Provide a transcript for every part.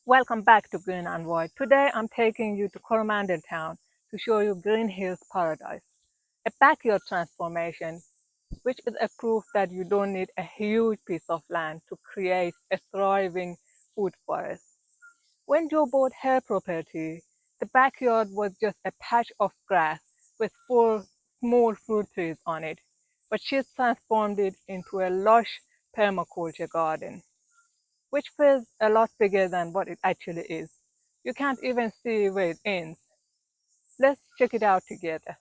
Welcome back to Green and White. Today I'm taking you to Coromandel Town to show you GreenHills Paradise, a backyard transformation, which is a proof that you don't need a huge piece of land to create a thriving food forest. When Joe bought her property, the backyard was just a patch of grass with four small fruit trees on it, but she's transformed it into a lush permaculture garden which feels a lot bigger than what it actually is. You can't even see where it ends. Let's check it out together.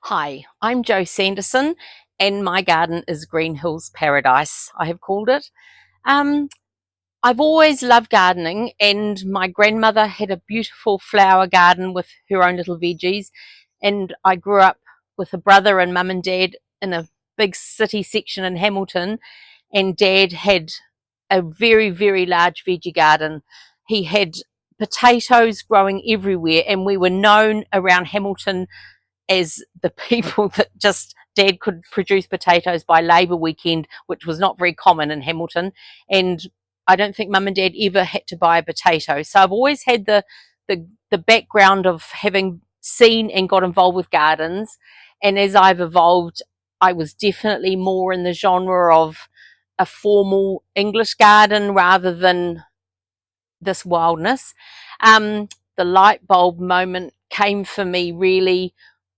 Hi, I'm Jo Sanderson, and my garden is GreenHills Paradise, I have called it. Um, I've always loved gardening, and my grandmother had a beautiful flower garden with her own little veggies, and I grew up with a brother and mum and dad in a big city section in Hamilton, and dad had a very, very large veggie garden. He had potatoes growing everywhere, and we were known around Hamilton as the people that just dad could produce potatoes by Labour weekend, which was not very common in Hamilton. And I don't think mum and dad ever had to buy a potato. So I've always had the background of having seen and got involved with gardens. And as I've evolved, I was definitely more in the genre of a formal English garden rather than this wildness. The light bulb moment came for me really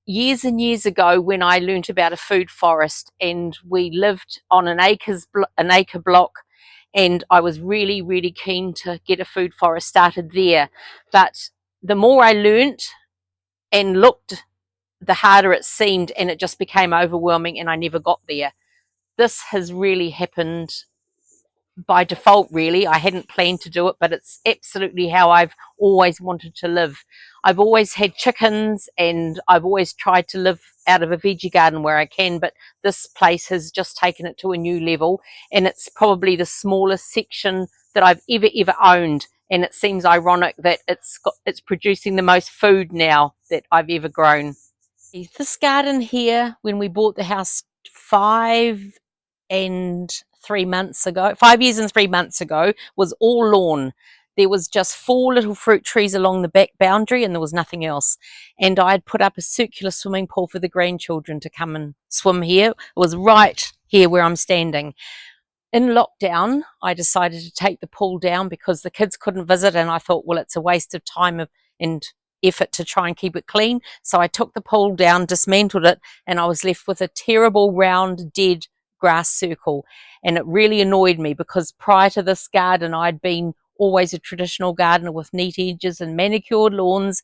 years and years ago when I learnt about a food forest, and we lived on an acre block, and I was really, really keen to get a food forest started there. But the more I learnt and looked, the harder it seemed, and it just became overwhelming, and I never got there. This has really happened by default, really. I hadn't planned to do it, but it's absolutely how I've always wanted to live. I've always had chickens, and I've always tried to live out of a veggie garden where I can, but this place has just taken it to a new level, and it's probably the smallest section that I've ever owned. And it seems ironic that it's producing the most food now that I've ever grown. This garden here, when we bought the house 5 years and 3 months ago, was all lawn. There was just 4 little fruit trees along the back boundary, and there was nothing else. And I had put up a circular swimming pool for the grandchildren to come and swim here. It was right here where I'm standing. In lockdown, I decided to take the pool down because the kids couldn't visit, and I thought, well, it's a waste of time and effort to try and keep it clean. So I took the pool down, dismantled it, and I was left with a terrible round dead grass circle. And it really annoyed me because prior to this garden, I'd been always a traditional gardener with neat edges and manicured lawns.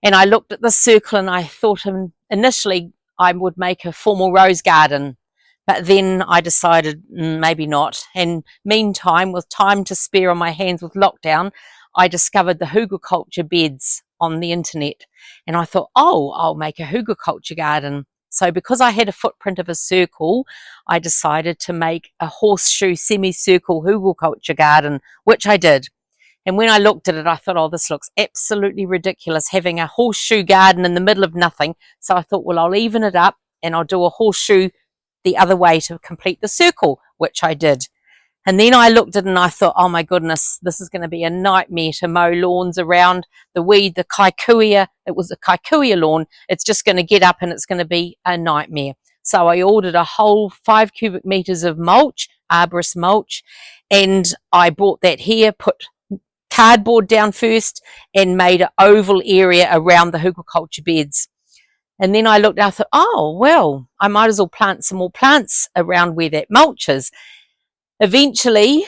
And I looked at this circle and I thought initially I would make a formal rose garden. But then I decided maybe not. And meantime, with time to spare on my hands with lockdown, I discovered the hugelkultur beds on the internet. And I thought, oh, I'll make a hugelkultur garden. So because I had a footprint of a circle, I decided to make a horseshoe semicircle hugelkultur garden, which I did. And when I looked at it, I thought, oh, this looks absolutely ridiculous, having a horseshoe garden in the middle of nothing. So I thought, well, I'll even it up and I'll do a horseshoe the other way to complete the circle, which I did. And then I looked at it and I thought, oh my goodness, this is going to be a nightmare to mow lawns around. The weed, the kikuya, it was a kikuya lawn. It's just going to get up and it's going to be a nightmare. So I ordered a whole 5 cubic meters of mulch, arborist mulch, and I brought that here, put cardboard down first, and made an oval area around the hugelkultur beds. And then I looked out and thought, oh, well, I might as well plant some more plants around where that mulch is. Eventually,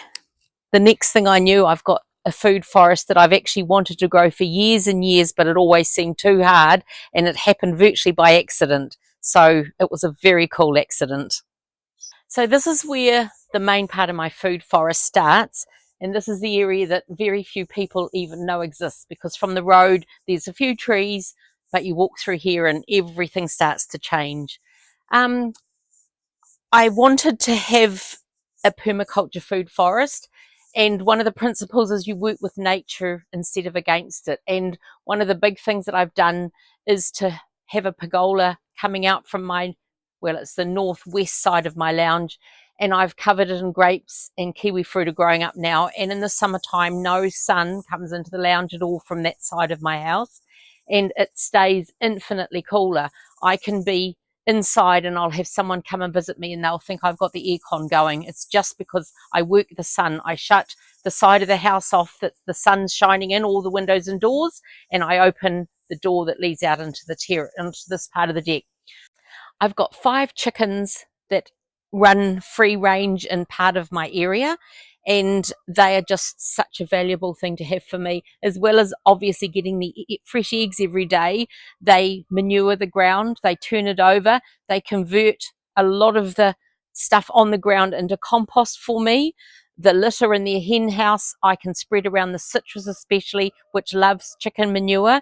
the next thing I knew, I've got a food forest that I've actually wanted to grow for years and years, but it always seemed too hard, and it happened virtually by accident. So it was a very cool accident. So this is where the main part of my food forest starts. And this is the area that very few people even know exists, because from the road, there's a few trees, but you walk through here and everything starts to change. Um, I wanted to have a permaculture food forest. And one of the principles is you work with nature instead of against it. And one of the big things that I've done is to have a pergola coming out from my, well, it's the northwest side of my lounge. And I've covered it in grapes, and kiwi fruit are growing up now. And in the summertime, no sun comes into the lounge at all from that side of my house. And it stays infinitely cooler. I can be inside and I'll have someone come and visit me and they'll think I've got the aircon going. It's just because I work the sun. I shut the side of the house off that the sun's shining in, all the windows and doors, and I open the door that leads out into the into this part of the deck. I've got 5 chickens that run free range in part of my area, and they are just such a valuable thing to have for me, as well as obviously getting the fresh eggs every day. They manure the ground, they turn it over, they convert a lot of the stuff on the ground into compost for me. The litter in their hen house I can spread around the citrus, especially, which loves chicken manure.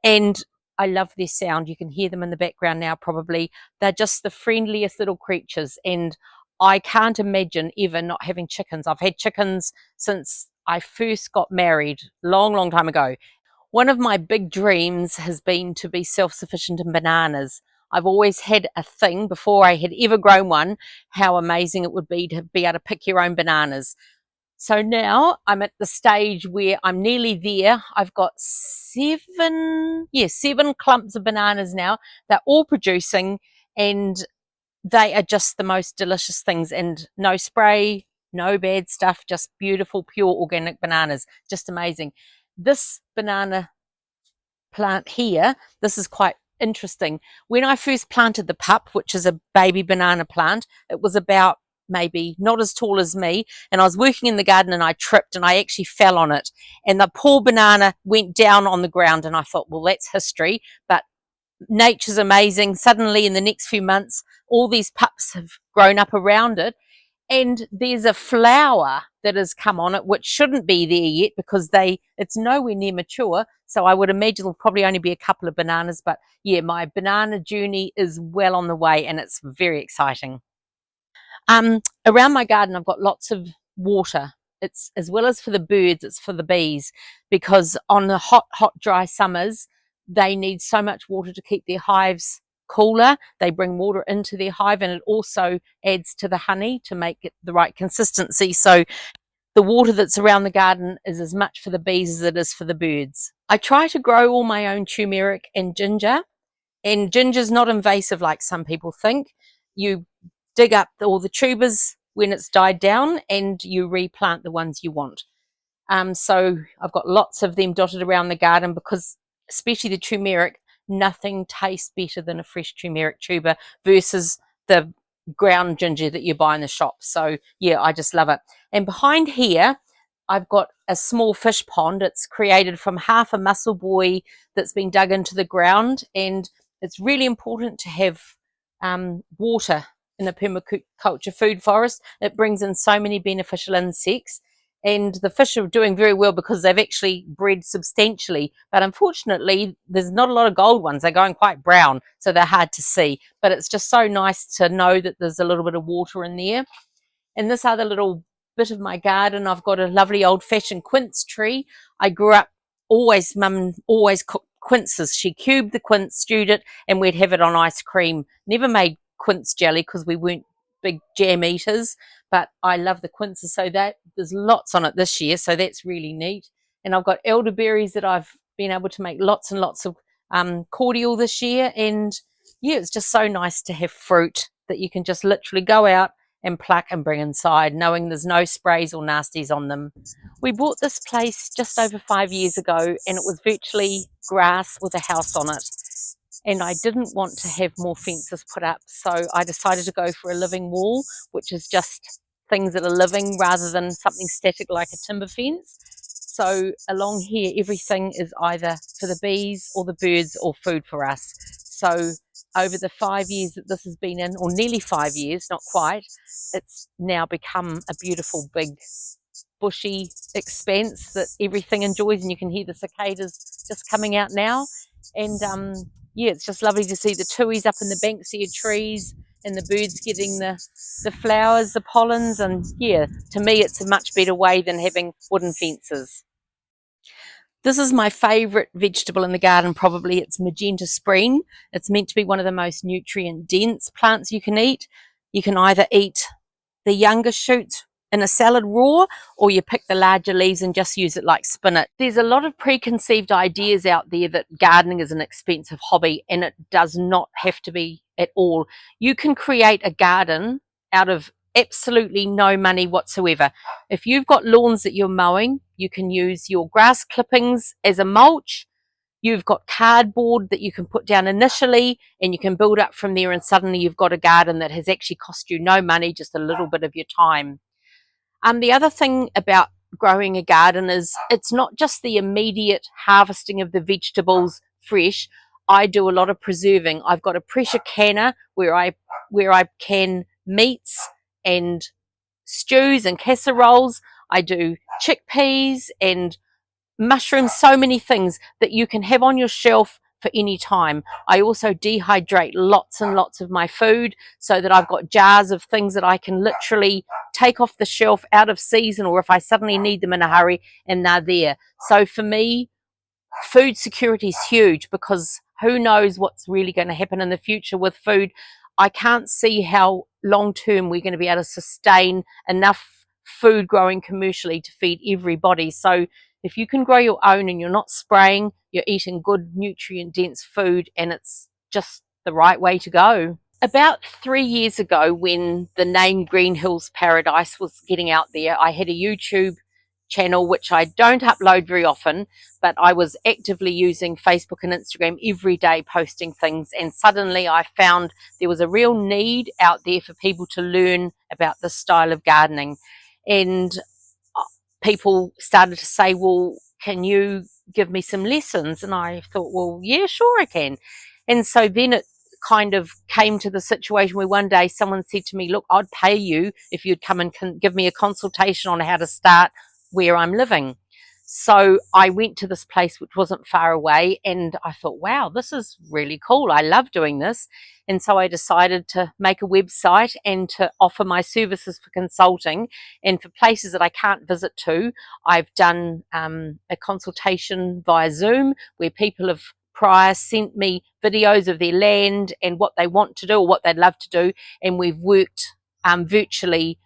And I love their sound. You can hear them in the background now, probably. They're just the friendliest little creatures. And I can't imagine ever not having chickens. I've had chickens since I first got married, long, long time ago. One of my big dreams has been to be self-sufficient in bananas. I've always had a thing, before I had ever grown one, how amazing it would be to be able to pick your own bananas. So now I'm at the stage where I'm nearly there. I've got 7 clumps of bananas now. They're all producing, and they are just the most delicious things, and no spray, no bad stuff, just beautiful, pure organic bananas. Just amazing. This banana plant here, this is quite interesting. When I first planted the pup, which is a baby banana plant, it was about maybe not as tall as me, and I was working in the garden and I tripped and I actually fell on it, and the poor banana went down on the ground, and I thought, well, that's history. But nature's amazing. Suddenly in the next few months, all these pups have grown up around it, and there's a flower that has come on it which shouldn't be there yet, because it's nowhere near mature. So I would imagine it'll probably only be a couple of bananas. But yeah, my banana journey is well on the way, and it's very exciting. Around my garden, I've got lots of water. It's, as well as for the birds, it's for the bees, because on the hot, hot, dry summers, they need so much water to keep their hives cooler. They bring water into their hive, and it also adds to the honey to make it the right consistency. So the water that's around the garden is as much for the bees as it is for the birds. I try to grow all my own turmeric and ginger. And ginger's not invasive like some people think. You dig up all the tubers when it's died down, and you replant the ones you want. So I've got lots of them dotted around the garden, because especially the turmeric, nothing tastes better than a fresh turmeric tuber versus the ground ginger that you buy in the shop. So yeah, I just love it. And behind here, I've got a small fish pond. It's created from half a mussel buoy that's been dug into the ground, and it's really important to have water in a permaculture food forest. It brings in so many beneficial insects, and the fish are doing very well because they've actually bred substantially. But unfortunately, there's not a lot of gold ones. They're going quite brown, so they're hard to see. But it's just so nice to know that there's a little bit of water in there. And this other little bit of my garden, I've got a lovely old-fashioned quince tree. I grew up, mum always cooked quinces. She cubed the quince, stewed it, and we'd have it on ice cream. Never made quince jelly because we weren't big jam eaters, but I love the quinces. So that there's lots on it this year, so that's really neat. And I've got elderberries that I've been able to make lots and lots of cordial this year. And yeah, it's just so nice to have fruit that you can just literally go out and pluck and bring inside, knowing there's no sprays or nasties on them. We bought this place just over 5 years ago, and it was virtually grass with a house on it. And I didn't want to have more fences put up, so I decided to go for a living wall, which is just things that are living rather than something static like a timber fence. So along here, everything is either for the bees or the birds or food for us. So over the 5 years that this has been in, or nearly 5 years, not quite, it's now become a beautiful big bushy expanse that everything enjoys, and you can hear the cicadas just coming out now. And yeah, it's just lovely to see the tuis up in the banksia trees and the birds getting the flowers, the pollens. And yeah, to me it's a much better way than having wooden fences. This is my favourite vegetable in the garden, probably. It's magenta spreen. It's meant to be one of the most nutrient dense plants you can eat. You can either eat the younger shoots in a salad raw, or you pick the larger leaves and just use it like spinach. There's a lot of preconceived ideas out there that gardening is an expensive hobby, and it does not have to be at all. You can create a garden out of absolutely no money whatsoever. If you've got lawns that you're mowing, you can use your grass clippings as a mulch. You've got cardboard that you can put down initially, and you can build up from there, and suddenly you've got a garden that has actually cost you no money, just a little bit of your time. The other thing about growing a garden is it's not just the immediate harvesting of the vegetables fresh. I do a lot of preserving. I've got a pressure canner where I can meats and stews and casseroles. I do chickpeas and mushrooms, so many things that you can have on your shelf for any time. I also dehydrate lots and lots of my food so that I've got jars of things that I can literally take off the shelf out of season, or if I suddenly need them in a hurry, and they're there. So for me, food security is huge, because who knows what's really going to happen in the future with food. I can't see how long term we're going to be able to sustain enough food growing commercially to feed everybody. So if you can grow your own and you're not spraying, you're eating good nutrient dense food, and it's just the right way to go. About 3 years ago, when the name GreenHills Paradise was getting out there, I had a YouTube channel, which I don't upload very often, but I was actively using Facebook and Instagram every day, posting things. And suddenly I found there was a real need out there for people to learn about this style of gardening. And people started to say, well, can you give me some lessons? And I thought, well, yeah, sure I can. And so then it kind of came to the situation where one day someone said to me, look, I'd pay you if you'd come and give me a consultation on how to start where I'm living. So I went to this place which wasn't far away, and I thought, wow, this is really cool. I love doing this. And so I decided to make a website and to offer my services for consulting. And for places that I can't visit to, I've done a consultation via Zoom, where people have prior sent me videos of their land and what they want to do or what they'd love to do. And we've worked virtually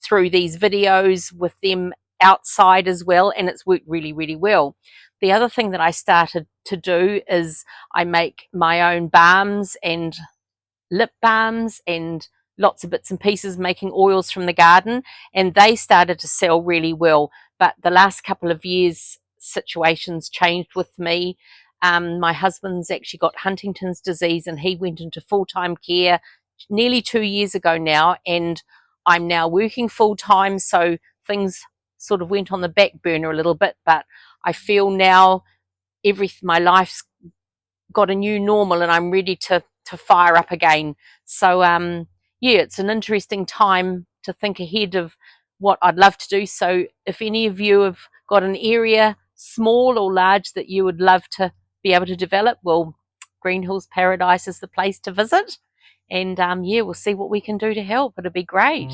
through these videos with them outside as well, and it's worked really, really well. The other thing that I started to do is I make my own balms and lip balms and lots of bits and pieces, making oils from the garden, and they started to sell really well. But the last couple of years, situations changed with me. My husband's actually got Huntington's disease, and he went into full-time care nearly 2 years ago now, and I'm now working full-time, so things sort of went on the back burner a little bit. But I feel now my life's got a new normal, and I'm ready to fire up again. So yeah, it's an interesting time to think ahead of what I'd love to do. So if any of you have got an area, small or large, that you would love to be able to develop, well, GreenHills Paradise is the place to visit. And yeah, we'll see what we can do to help. It'll be great.